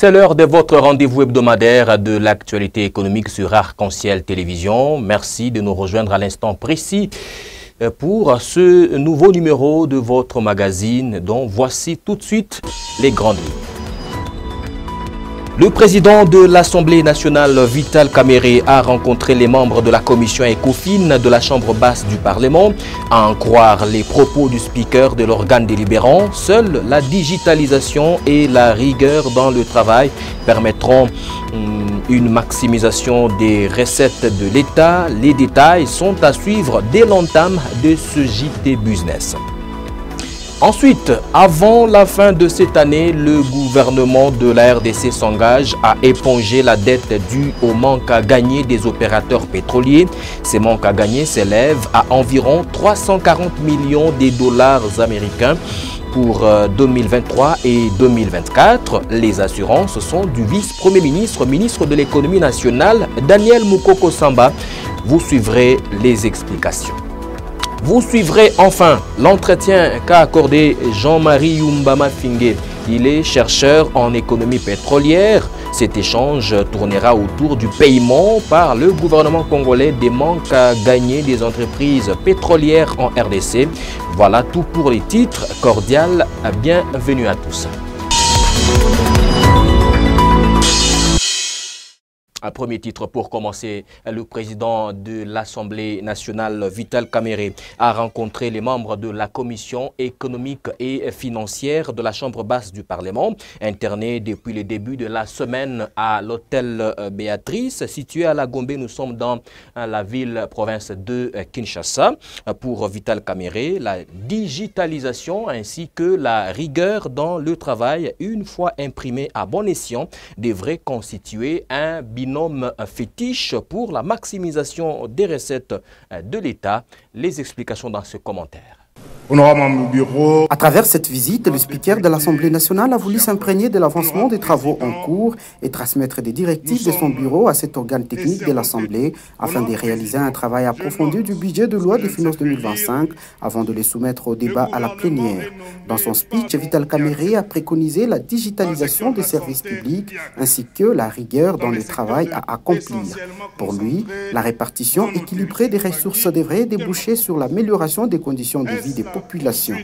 C'est l'heure de votre rendez-vous hebdomadaire de l'actualité économique sur Arc-en-Ciel Télévision. Merci de nous rejoindre à l'instant précis pour ce nouveau numéro de votre magazine dont voici tout de suite les grandes lignes. Le président de l'Assemblée nationale, Vital Kamerhe, a rencontré les membres de la commission ECOFIN de la Chambre basse du Parlement. À en croire les propos du speaker de l'organe délibérant, seule la digitalisation et la rigueur dans le travail permettront une maximisation des recettes de l'État. Les détails sont à suivre dès l'entame de ce JT Business. Ensuite, avant la fin de cette année, le gouvernement de la RDC s'engage à éponger la dette due au manque à gagner des opérateurs pétroliers. Ces manques à gagner s'élèvent à environ 340 millions de dollars américains pour 2023 et 2024. Les assurances sont du vice-premier ministre, ministre de l'économie nationale, Daniel Moukoko Samba. Vous suivrez les explications. Vous suivrez enfin l'entretien qu'a accordé Jean-Marie Yumbama Fingue. Il est chercheur en économie pétrolière. Cet échange tournera autour du paiement par le gouvernement congolais des manques à gagner des entreprises pétrolières en RDC. Voilà tout pour les titres. Cordial bienvenue à tous. Un premier titre pour commencer, le président de l'Assemblée nationale, Vital Kamerhe, a rencontré les membres de la commission économique et financière de la Chambre basse du Parlement, internés depuis le début de la semaine à l'hôtel Béatrice, situé à la Gombe. Nous sommes dans la ville-province de Kinshasa. Pour Vital Kamerhe, la digitalisation ainsi que la rigueur dans le travail, une fois imprimée à bon escient, devrait constituer un binôme fétiche pour la maximisation des recettes de l'État. Les explications dans ce commentaire. À travers cette visite, le speaker de l'Assemblée nationale a voulu s'imprégner de l'avancement des travaux en cours et transmettre des directives de son bureau à cet organe technique de l'Assemblée afin de réaliser un travail approfondi du budget de loi des finances 2025 avant de les soumettre au débat à la plénière. Dans son speech, Vital Kamerhe a préconisé la digitalisation des services publics ainsi que la rigueur dans le travail à accomplir. Pour lui, la répartition équilibrée des ressources devrait déboucher sur l'amélioration des conditions de vie des population.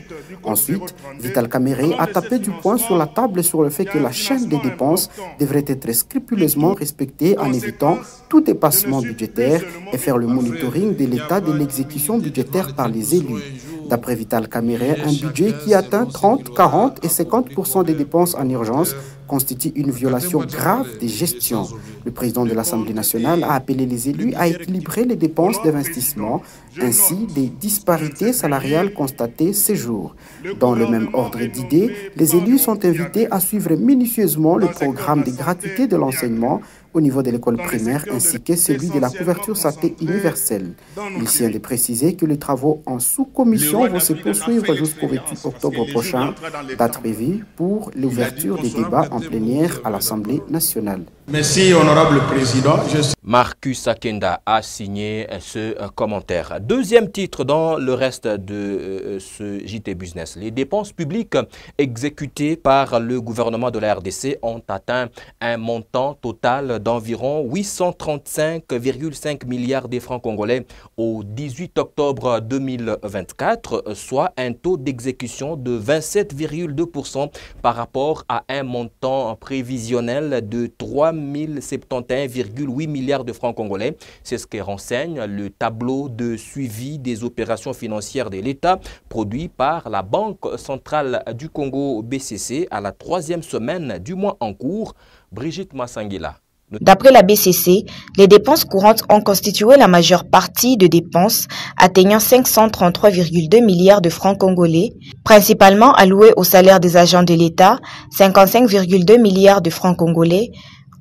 Ensuite, Vital Kamerhe a tapé du poing sur la table sur le fait que la chaîne des dépenses devrait être scrupuleusement respectée en évitant tout dépassement budgétaire et faire le monitoring de l'état de l'exécution budgétaire par les élus. D'après Vital Kamerhe, un budget qui atteint 30, 40 et 50% des dépenses en urgence constitue une violation grave des gestions. Le président de l'Assemblée nationale a appelé les élus à équilibrer les dépenses d'investissement ainsi des disparités salariales constatées ces jours. Dans le même ordre d'idées, les élus sont invités à suivre minutieusement le programme de gratuité de l'enseignement au niveau de l'école primaire ainsi que celui de la couverture santé universelle. Il tient de préciser que les travaux en sous-commission vont se poursuivre jusqu'au 28 octobre prochain, date prévue pour l'ouverture des débats en plénière à l'Assemblée nationale. Merci, honorable président. Marcus Akenda a signé ce commentaire. Deuxième titre dans le reste de ce JT Business. Les dépenses publiques exécutées par le gouvernement de la RDC ont atteint un montant total d'environ 835,5 milliards de francs congolais au 18 octobre 2024, soit un taux d'exécution de 27,2% par rapport à un montant prévisionnel de 3071,8 milliards de francs congolais. C'est ce que renseigne le tableau de suivi des opérations financières de l'État produit par la Banque centrale du Congo BCC à la 3e semaine du mois en cours. Brigitte Massangila. D'après la BCC, les dépenses courantes ont constitué la majeure partie de dépenses, atteignant 533,2 milliards de francs congolais, principalement alloués aux salaires des agents de l'État, 55,2 milliards de francs congolais,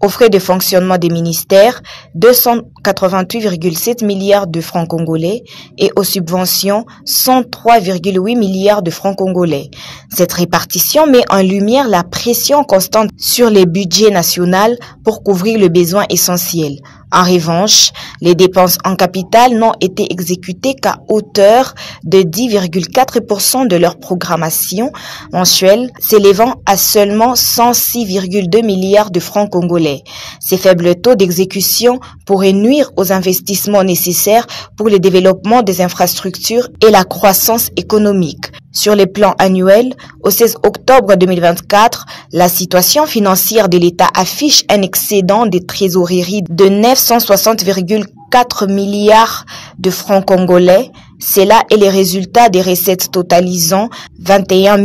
aux frais de fonctionnement des ministères, 288,7 milliards de francs congolais et aux subventions, 103,8 milliards de francs congolais. Cette répartition met en lumière la pression constante sur les budgets nationaux pour couvrir le besoin essentiel. En revanche, les dépenses en capital n'ont été exécutées qu'à hauteur de 10,4% de leur programmation mensuelle, s'élevant à seulement 106,2 milliards de francs congolais. Ces faibles taux d'exécution pourraient nuire aux investissements nécessaires pour le développement des infrastructures et la croissance économique. Sur les plans annuels, au 16 octobre 2024, la situation financière de l'État affiche un excédent des trésoreries de 960,4 milliards de francs congolais. Cela est le résultat des recettes totalisant 21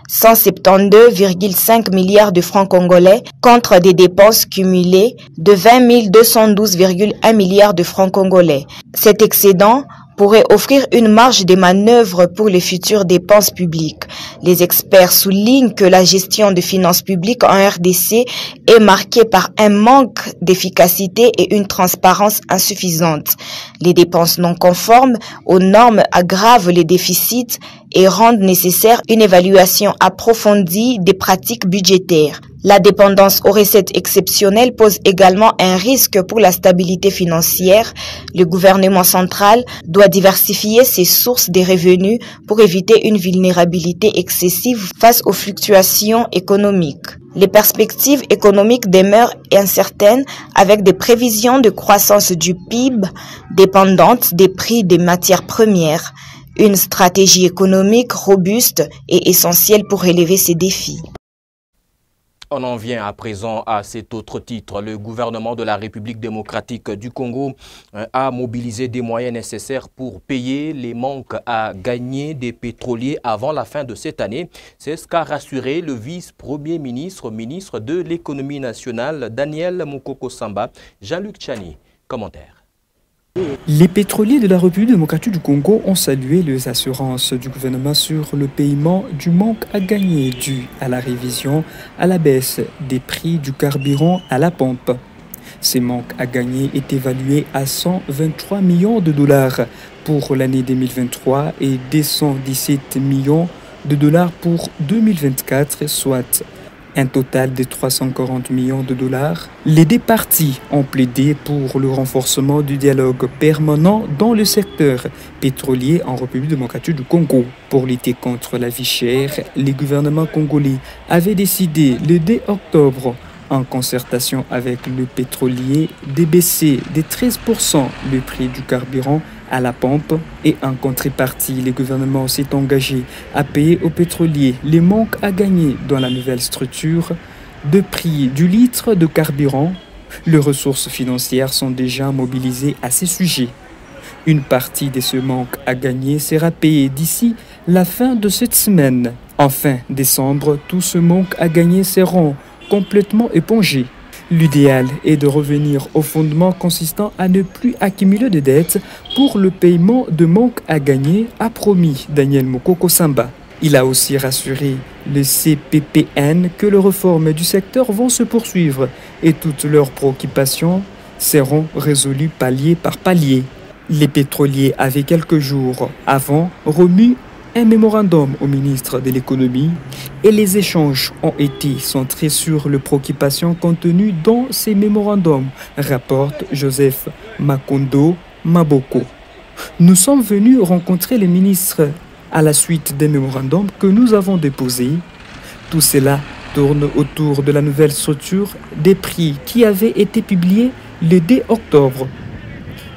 172,5 milliards de francs congolais contre des dépenses cumulées de 20 212,1 milliards de francs congolais. Cet excédent pourrait offrir une marge de manœuvre pour les futures dépenses publiques. Les experts soulignent que la gestion des finances publiques en RDC est marquée par un manque d'efficacité et une transparence insuffisante. Les dépenses non conformes aux normes aggravent les déficits et rendent nécessaire une évaluation approfondie des pratiques budgétaires. La dépendance aux recettes exceptionnelles pose également un risque pour la stabilité financière. Le gouvernement central doit diversifier ses sources de revenus pour éviter une vulnérabilité excessive face aux fluctuations économiques. Les perspectives économiques demeurent incertaines avec des prévisions de croissance du PIB dépendantes des prix des matières premières. Une stratégie économique robuste est essentielle pour relever ces défis. On en vient à présent à cet autre titre. Le gouvernement de la République démocratique du Congo a mobilisé des moyens nécessaires pour payer les manques à gagner des pétroliers avant la fin de cette année. C'est ce qu'a rassuré le vice-premier ministre, ministre de l'économie nationale, Daniel Mukoko Samba. Jean-Luc Tchani, commentaire. Les pétroliers de la République démocratique du Congo ont salué les assurances du gouvernement sur le paiement du manque à gagner dû à la révision à la baisse des prix du carburant à la pompe. Ces manques à gagner est évalué à 123 millions de dollars pour l'année 2023 et 217 millions de dollars pour 2024, soit un total de 340 millions de dollars. Les deux parties ont plaidé pour le renforcement du dialogue permanent dans le secteur pétrolier en République démocratique du Congo. Pour lutter contre la vie chère, les gouvernements congolais avaient décidé le 2 octobre, en concertation avec le pétrolier, de baisser de 13% le prix du carburant à la pompe et en contrepartie, le gouvernement s'est engagé à payer aux pétroliers les manques à gagner dans la nouvelle structure de prix du litre de carburant. Les ressources financières sont déjà mobilisées à ce sujet. Une partie de ce manque à gagner sera payée d'ici la fin de cette semaine. En fin décembre, tout ce manque à gagner sera complètement épongé. L'idéal est de revenir au fondement consistant à ne plus accumuler de dettes pour le paiement de manque à gagner, a promis Daniel Mukoko Samba. Il a aussi rassuré le CPPN que les réformes du secteur vont se poursuivre et toutes leurs préoccupations seront résolues palier par palier. Les pétroliers avaient quelques jours avant remis un mémorandum au ministre de l'économie et les échanges ont été centrés sur les préoccupations contenues dans ces mémorandums, rapporte Joseph Makondo Maboko. Nous sommes venus rencontrer les ministres à la suite des mémorandums que nous avons déposés. Tout cela tourne autour de la nouvelle structure des prix qui avait été publiée le 2 octobre.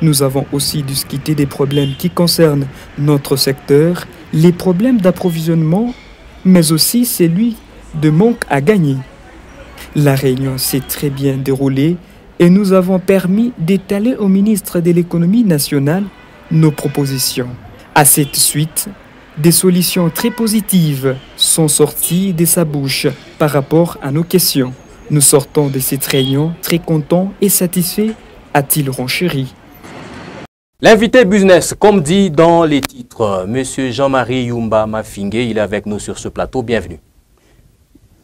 Nous avons aussi discuté des problèmes qui concernent notre secteur, les problèmes d'approvisionnement, mais aussi celui de manque à gagner. La réunion s'est très bien déroulée et nous avons permis d'étaler au ministre de l'économie nationale nos propositions. À cette suite, des solutions très positives sont sorties de sa bouche par rapport à nos questions. Nous sortons de cette réunion très contents et satisfaits, a-t-il renchéri. L'invité business, comme dit dans les titres, M. Jean-Marie Yumba Mafingue, il est avec nous sur ce plateau. Bienvenue.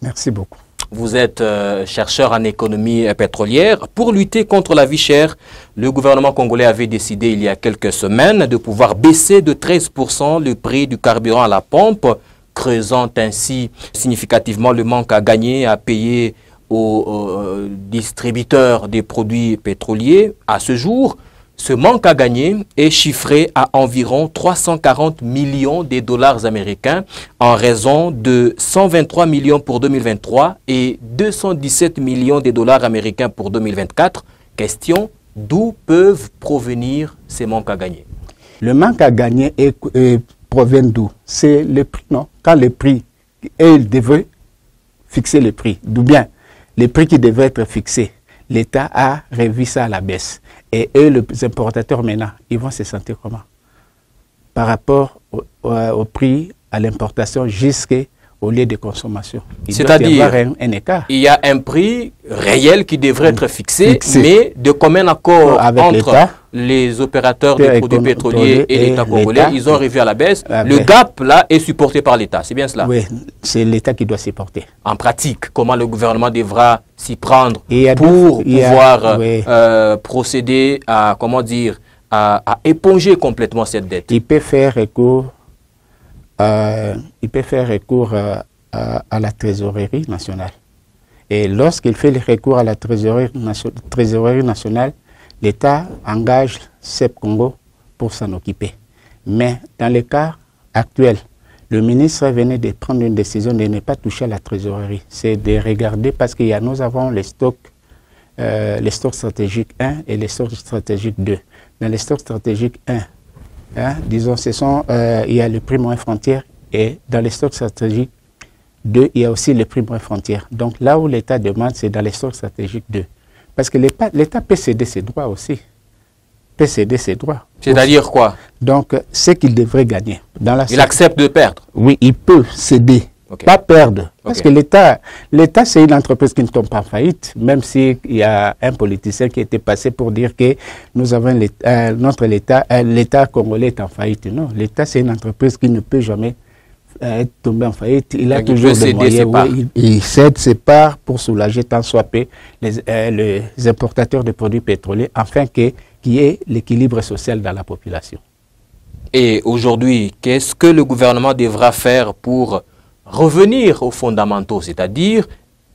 Merci beaucoup. Vous êtes chercheur en économie pétrolière. Pour lutter contre la vie chère, le gouvernement congolais avait décidé il y a quelques semaines de pouvoir baisser de 13% le prix du carburant à la pompe, creusant ainsi significativement le manque à gagner, à payer aux distributeurs des produits pétroliers. À ce jour, ce manque à gagner est chiffré à environ 340 millions de dollars américains en raison de 123 millions pour 2023 et 217 millions de dollars américains pour 2024. Question, d'où peuvent provenir ces manques à gagner? Le manque à gagner provient d'où? C'est le prix, non? Quand le prix, ils devraient fixer le prix, d'où bien les prix qui devraient être fixés, l'État a revu ça à la baisse. Et eux, les importateurs maintenant, ils vont se sentir comment? Par rapport au prix à l'importation jusqu'au lieu de consommation. C'est-à-dire, un écart. Il y a un prix réel qui devrait être fixé. Mais de commun accord entre les opérateurs des produits pétroliers et l'État congolais, ils ont revu à la baisse. Le gap, là, est supporté par l'État. C'est bien cela? Oui, c'est l'État qui doit supporter. En pratique, comment le gouvernement devra s'y prendre pour pouvoir procéder à, comment dire, à éponger complètement cette dette? Il peut faire recours, à la trésorerie nationale. Et lorsqu'il fait le recours à la trésorerie nationale, l'État engage CEP Congo pour s'en occuper. Mais dans le cas actuel, le ministre venait de prendre une décision de ne pas toucher à la trésorerie. C'est de regarder parce que nous avons les stocks stratégiques 1 et les stocks stratégiques 2. Dans les stocks stratégiques 1, disons, il y a le prix moyen frontière et dans les stocks stratégiques 2, il y a aussi le prix moyen frontière. Donc là où l'État demande, c'est dans les stocks stratégiques 2. Parce que l'État peut céder ses droits aussi. Peut céder ses droits. C'est-à-dire quoi? Donc, ce qu'il devrait gagner. Il accepte de perdre? Oui, il peut céder, pas perdre. Parce que l'État, c'est une entreprise qui ne tombe pas en faillite, même s'il y a un politicien qui était passé pour dire que nous avons l'État congolais est en faillite. Non, l'État, c'est une entreprise qui ne peut jamais être tombé en faillite. Il a toujours des moyens. Il cède ses parts pour soulager tant soit peu les importateurs de produits pétroliers afin qu'il y ait l'équilibre social dans la population. Et aujourd'hui, qu'est-ce que le gouvernement devra faire pour revenir aux fondamentaux, c'est-à-dire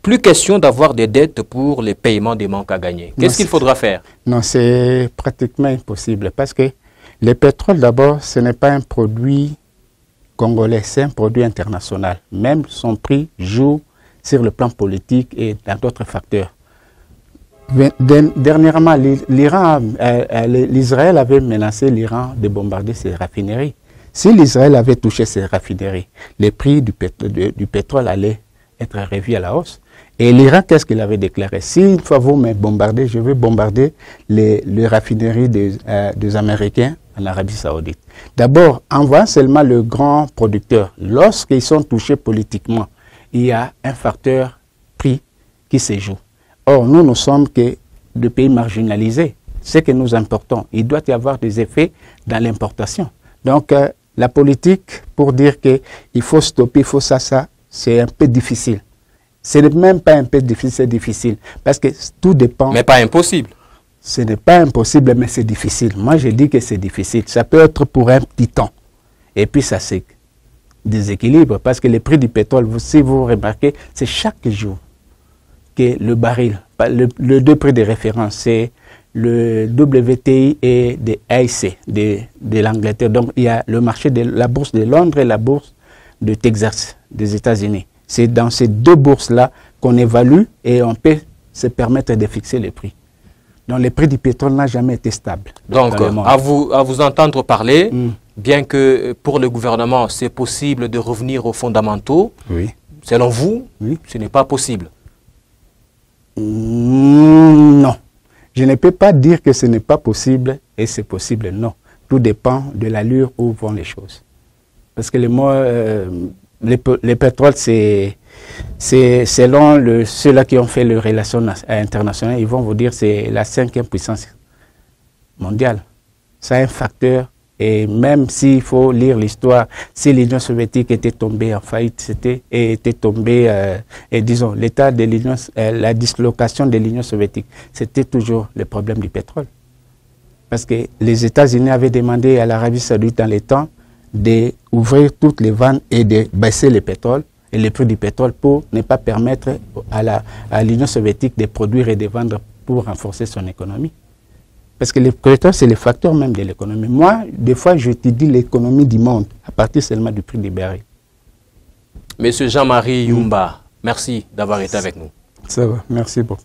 plus question d'avoir des dettes pour les paiements des manques à gagner? Qu'est-ce qu'il faudra faire? Non, c'est pratiquement impossible parce que le pétrole, d'abord, ce n'est pas un produit congolais, c'est un produit international. Même son prix joue sur le plan politique et dans d'autres facteurs. Dernièrement, l'Israël avait menacé l'Iran de bombarder ses raffineries. Si l'Israël avait touché ses raffineries, les prix du pétrole allaient être revus à la hausse. Et l'Iran, qu'est-ce qu'il avait déclaré? Si une fois vous me bombardez, je vais bombarder les raffineries des Américains en Arabie Saoudite. D'abord, en voyant seulement le grand producteur, lorsqu'ils sont touchés politiquement, il y a un facteur prix qui se joue. Or, nous sommes que des pays marginalisés. Ce que nous importons, il doit y avoir des effets dans l'importation. Donc, la politique, pour dire qu'il faut stopper, il faut ça, c'est un peu difficile. Ce n'est même pas un peu difficile, c'est difficile. Parce que tout dépend. Mais pas impossible. Ce n'est pas impossible, mais c'est difficile. Moi, je dis que c'est difficile. Ça peut être pour un petit temps. Et puis, ça se déséquilibre. Parce que les prix du pétrole, si vous remarquez, c'est chaque jour que le baril, le deux prix de référence, c'est le WTI et des AIC de l'Angleterre. Donc, il y a le marché de la bourse de Londres et la bourse de Texas, des États-Unis. C'est dans ces deux bourses-là qu'on évalue et on peut se permettre de fixer les prix. Donc, le prix du pétrole n'a jamais été stable. Donc, à vous entendre parler, bien que pour le gouvernement, c'est possible de revenir aux fondamentaux, selon vous, ce n'est pas possible. Non. Je ne peux pas dire que ce n'est pas possible et c'est possible, non. Tout dépend de l'allure où vont les choses. Parce que le pétrole, c'est selon ceux-là qui ont fait les relations internationales, ils vont vous dire que c'est la 5e puissance mondiale. Ça a un facteur, et même s'il faut lire l'histoire, si l'Union soviétique était tombée en faillite, était tombée, et disons, l'état de l'Union, la dislocation de l'Union soviétique, c'était toujours le problème du pétrole. Parce que les États-Unis avaient demandé à l'Arabie saoudite dans les temps d'ouvrir toutes les vannes et de baisser le pétrole. et le prix du pétrole pour ne pas permettre à l'Union soviétique de produire et de vendre pour renforcer son économie. Parce que le pétrole, c'est le facteur même de l'économie. Moi, des fois, j'étudie l'économie du monde à partir seulement du prix du baril. Monsieur Jean-Marie Yumba, merci d'avoir été avec nous. Ça va, merci beaucoup.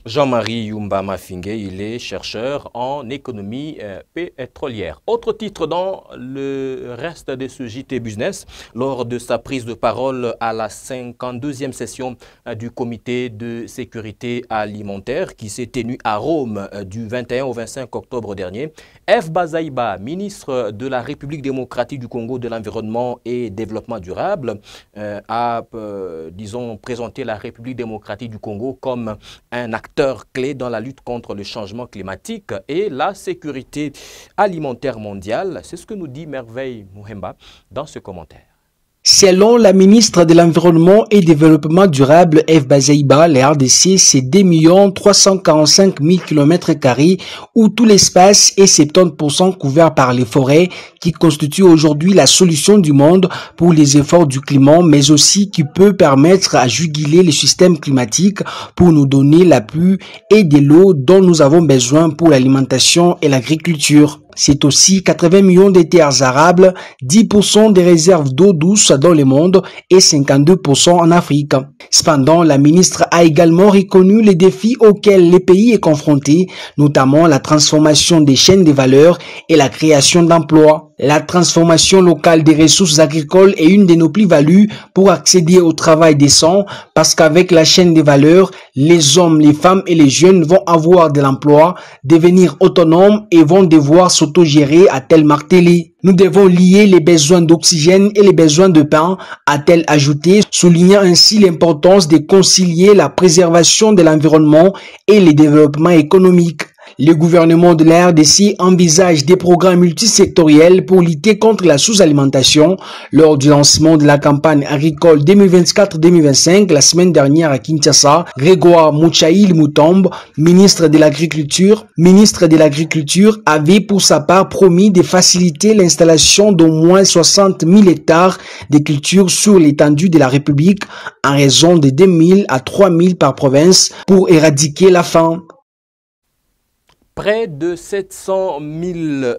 Jean-Marie Yumba Mafingue, il est chercheur en économie pétrolière. Autre titre dans le reste de ce JT Business, lors de sa prise de parole à la 52e session du comité de sécurité alimentaire qui s'est tenue à Rome du 21 au 25 octobre dernier, F. Bazaïba, ministre de la République démocratique du Congo de l'Environnement et Développement durable, a, disons, présenté la République démocratique du Congo comme un acteur clé dans la lutte contre le changement climatique et la sécurité alimentaire mondiale. C'est ce que nous dit Merveille Mouhemba dans ce commentaire. Selon la ministre de l'Environnement et Développement durable, F. Bazaïba, les RDC, c'est 2 345 000 km² où tout l'espace est 70% couvert par les forêts qui constituent aujourd'hui la solution du monde pour les efforts du climat, mais aussi qui peut permettre à juguler le système climatique pour nous donner la pluie et de l'eau dont nous avons besoin pour l'alimentation et l'agriculture. C'est aussi 80 millions de terres arables, 10% des réserves d'eau douce dans le monde et 52% en Afrique. Cependant, la ministre a également reconnu les défis auxquels le pays est confronté, notamment la transformation des chaînes de valeur et la création d'emplois. La transformation locale des ressources agricoles est une de nos plus-values pour accéder au travail décent parce qu'avec la chaîne de valeur, les hommes, les femmes et les jeunes vont avoir de l'emploi, devenir autonomes et vont devoir s'autogérer, a-t-elle martelé. Nous devons lier les besoins d'oxygène et les besoins de pain, a-t-elle ajouté, soulignant ainsi l'importance de concilier la préservation de l'environnement et le développement économique. Le gouvernement de la RDC envisage des programmes multisectoriels pour lutter contre la sous-alimentation. Lors du lancement de la campagne agricole 2024-2025, la semaine dernière à Kinshasa, Grégoire Mouchaïl Moutombe, ministre de l'Agriculture, avait pour sa part promis de faciliter l'installation d'au moins 60 000 hectares de cultures sur l'étendue de la République en raison de 2 000 à 3 000 par province pour éradiquer la faim. Près de 700 millions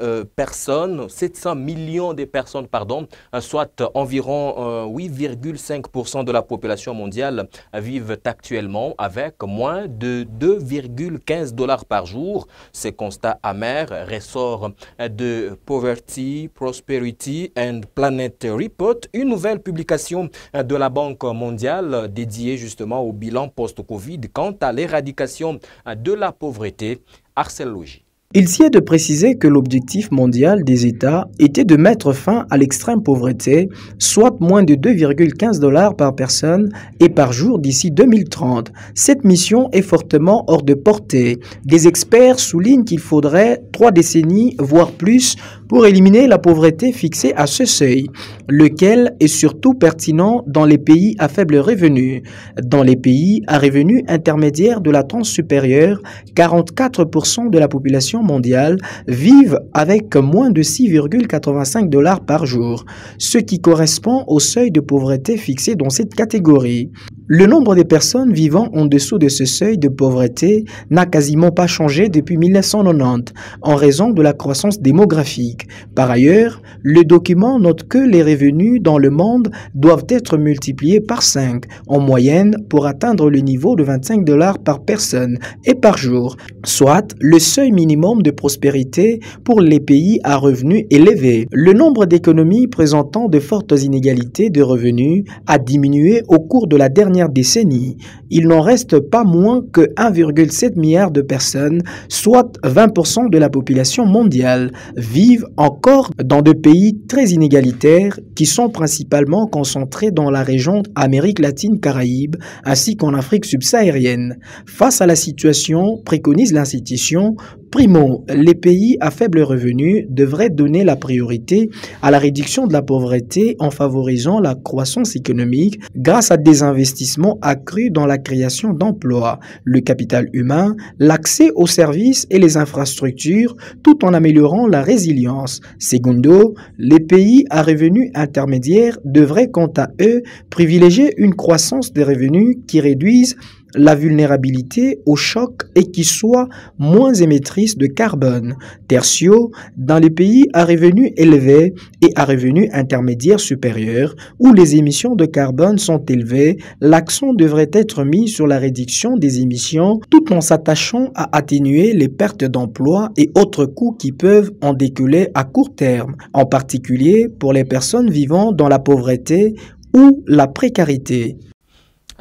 de personnes, soit environ 8,5% de la population mondiale vivent actuellement avec moins de 2,15 $ par jour. Ce constat amer ressort de Poverty, Prosperity and Planet Report, une nouvelle publication de la Banque mondiale dédiée justement au bilan post-Covid quant à l'éradication de la pauvreté. Arsène Logis. Il s'y est de préciser que l'objectif mondial des États était de mettre fin à l'extrême pauvreté, soit moins de 2,15 $ par personne et par jour d'ici 2030. Cette mission est fortement hors de portée. Des experts soulignent qu'il faudrait 3 décennies, voire plus, pour éliminer la pauvreté fixée à ce seuil, lequel est surtout pertinent dans les pays à faible revenu. Dans les pays à revenu intermédiaire de la tranche supérieure, 44% de la population mondiale vivent avec moins de 6,85 $ par jour, ce qui correspond au seuil de pauvreté fixé dans cette catégorie. Le nombre de personnes vivant en dessous de ce seuil de pauvreté n'a quasiment pas changé depuis 1990 en raison de la croissance démographique. Par ailleurs, le document note que les revenus dans le monde doivent être multipliés par 5 en moyenne pour atteindre le niveau de 25 $ par personne et par jour, soit le seuil minimum de prospérité pour les pays à revenus élevés. Le nombre d'économies présentant de fortes inégalités de revenus a diminué au cours de la dernière décennie. Il n'en reste pas moins que 1,7 milliard de personnes, soit 20% de la population mondiale, vivent encore dans des pays très inégalitaires qui sont principalement concentrés dans la région Amérique latine-Caraïbes ainsi qu'en Afrique subsaharienne. Face à la situation, préconise l'institution, Primo, les pays à faible revenu devraient donner la priorité à la réduction de la pauvreté en favorisant la croissance économique grâce à des investissements accrus dans la création d'emplois, le capital humain, l'accès aux services et les infrastructures, tout en améliorant la résilience. Segundo, les pays à revenus intermédiaires devraient quant à eux privilégier une croissance des revenus qui réduisent la vulnérabilité au choc et qui soit moins émettrice de carbone. Tertio, dans les pays à revenus élevés et à revenus intermédiaires supérieurs, où les émissions de carbone sont élevées, l'accent devrait être mis sur la réduction des émissions tout en s'attachant à atténuer les pertes d'emplois et autres coûts qui peuvent en découler à court terme, en particulier pour les personnes vivant dans la pauvreté ou la précarité.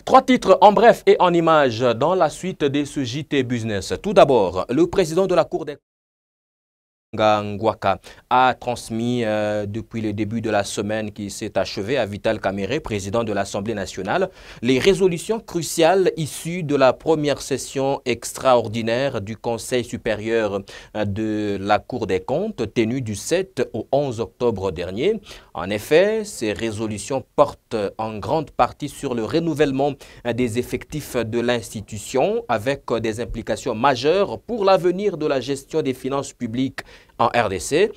3 titres en bref et en images dans la suite de ce JT Business. Tout d'abord, le président de la Cour des Ngwaka a transmis depuis le début de la semaine qui s'est achevée à Vital Kamerhe, président de l'Assemblée nationale, les résolutions cruciales issues de la première session extraordinaire du Conseil supérieur de la Cour des comptes tenue du 7 au 11 octobre dernier. En effet, ces résolutions portent en grande partie sur le renouvellement des effectifs de l'institution avec des implications majeures pour l'avenir de la gestion des finances publiques en RDC.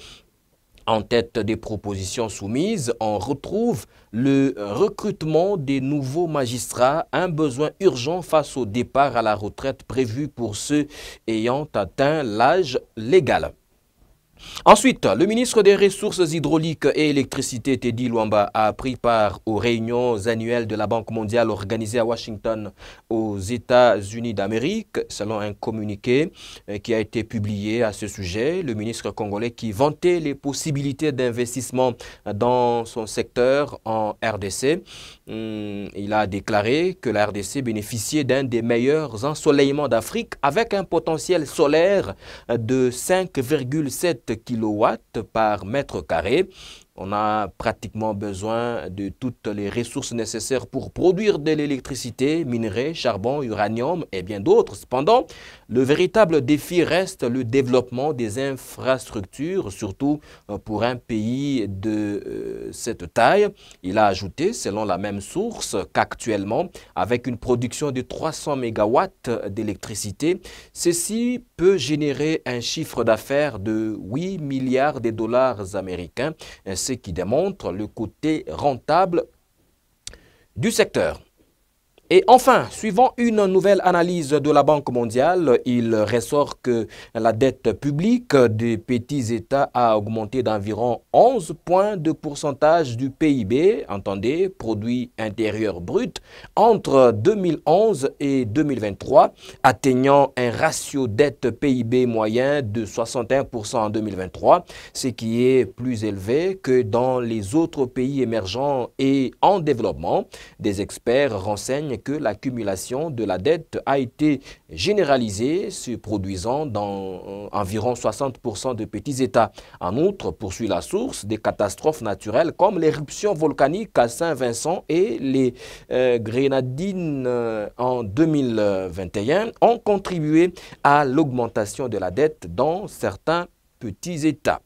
En tête des propositions soumises, on retrouve le recrutement des nouveaux magistrats, un besoin urgent face au départ à la retraite prévu pour ceux ayant atteint l'âge légal. Ensuite, le ministre des Ressources hydrauliques et électricité, Teddy Luamba, a pris part aux réunions annuelles de la Banque mondiale organisées à Washington, aux États-Unis d'Amérique. Selon un communiqué qui a été publié à ce sujet, le ministre congolais qui vantait les possibilités d'investissement dans son secteur en RDC, il a déclaré que la RDC bénéficiait d'un des meilleurs ensoleillements d'Afrique avec un potentiel solaire de 5,7 kW par mètre carré. On a pratiquement besoin de toutes les ressources nécessaires pour produire de l'électricité, minerais, charbon, uranium et bien d'autres. Cependant, le véritable défi reste le développement des infrastructures, surtout pour un pays de cette taille. Il a ajouté, selon la même source, qu'actuellement, avec une production de 300 MW d'électricité, ceci peut générer un chiffre d'affaires de 8 milliards de dollars américains, ce qui démontre le côté rentable du secteur. Et enfin, suivant une nouvelle analyse de la Banque mondiale, il ressort que la dette publique des petits États a augmenté d'environ 11 points de pourcentage du PIB, entendez, produit intérieur brut, entre 2011 et 2023, atteignant un ratio dette PIB moyen de 61% en 2023, ce qui est plus élevé que dans les autres pays émergents et en développement. Des experts renseignent que l'accumulation de la dette a été généralisée, se produisant dans environ 60% de petits États. En outre, poursuit la source, des catastrophes naturelles comme l'éruption volcanique à Saint-Vincent et les Grenadines en 2021 ont contribué à l'augmentation de la dette dans certains petits États.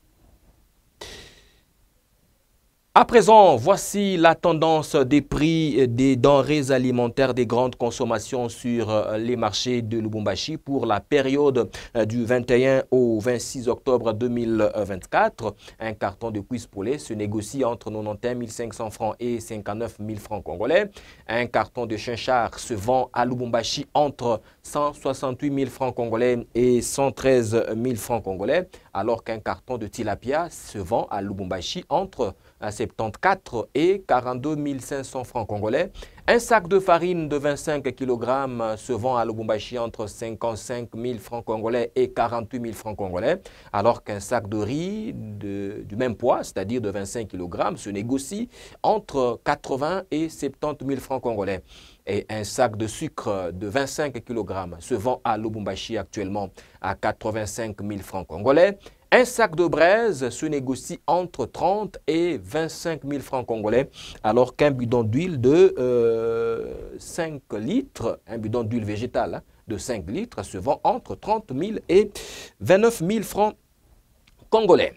À présent, voici la tendance des prix des denrées alimentaires des grandes consommations sur les marchés de Lubumbashi pour la période du 21 au 26 octobre 2024. Un carton de cuisse poulet se négocie entre 91 500 francs et 59 000 francs congolais. Un carton de chinchard se vend à Lubumbashi entre 168 000 francs congolais et 113 000 francs congolais, alors qu'un carton de tilapia se vend à Lubumbashi entre 74 et 42 500 francs congolais. Un sac de farine de 25 kg se vend à Lubumbashi entre 55 000 francs congolais et 48 000 francs congolais, alors qu'un sac de riz du même poids, c'est-à-dire de 25 kg, se négocie entre 80 et 70 000 francs congolais. Et un sac de sucre de 25 kg se vend à Lubumbashi actuellement à 85 000 francs congolais. Un sac de braise se négocie entre 30 et 25 000 francs congolais, alors qu'un bidon d'huile de 5 litres, un bidon d'huile végétale de 5 litres se vend entre 30 000 et 29 000 francs congolais.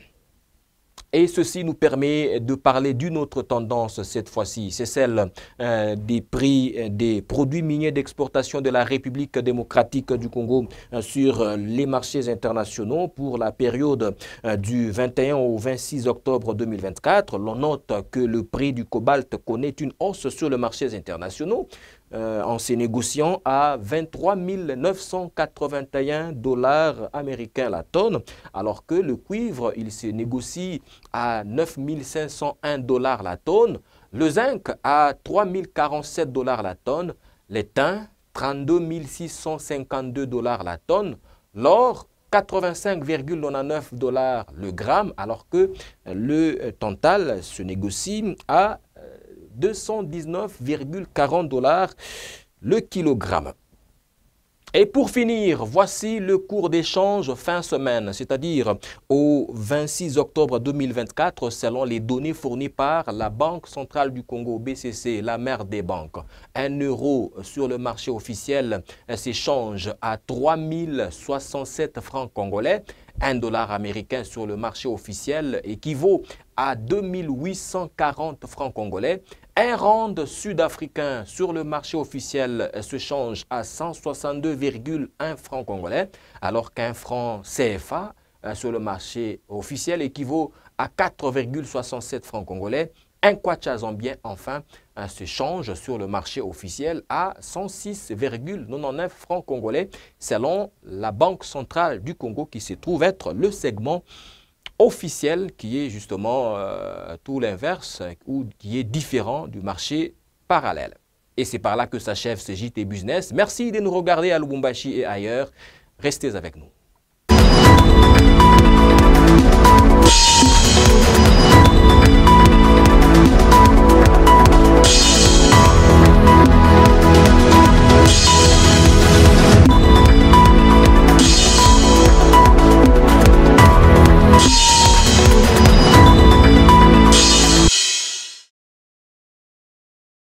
Et ceci nous permet de parler d'une autre tendance cette fois-ci, c'est celle des prix des produits miniers d'exportation de la République démocratique du Congo sur les marchés internationaux pour la période du 21 au 26 octobre 2024. L'on note que le prix du cobalt connaît une hausse sur les marchés internationaux en se négociant à 23 981 $ américains la tonne, alors que le cuivre, il se négocie à 9 501 $ la tonne, le zinc à 3 047 $ la tonne, l'étain 32 652 $ la tonne, l'or 85,99 $ le gramme, alors que le tantal se négocie à 219,40 $ le kilogramme. Et pour finir, voici le cours d'échange fin semaine, c'est-à-dire au 26 octobre 2024, selon les données fournies par la Banque centrale du Congo, BCC, la mère des banques. 1 euro sur le marché officiel s'échange à 3 067 francs congolais. 1 $ américain sur le marché officiel équivaut à 2 840 francs congolais. Un rand sud-africain sur le marché officiel se change à 162,1 francs congolais, alors qu'un franc CFA sur le marché officiel équivaut à 4,67 francs congolais. Un kwacha zambien, enfin, se change sur le marché officiel à 106,99 francs congolais, selon la Banque centrale du Congo, qui se trouve être le segment officiel qui est justement tout l'inverse ou qui est différent du marché parallèle. Et c'est par là que s'achève ce JT Business. Merci de nous regarder à Lubumbashi et ailleurs. Restez avec nous.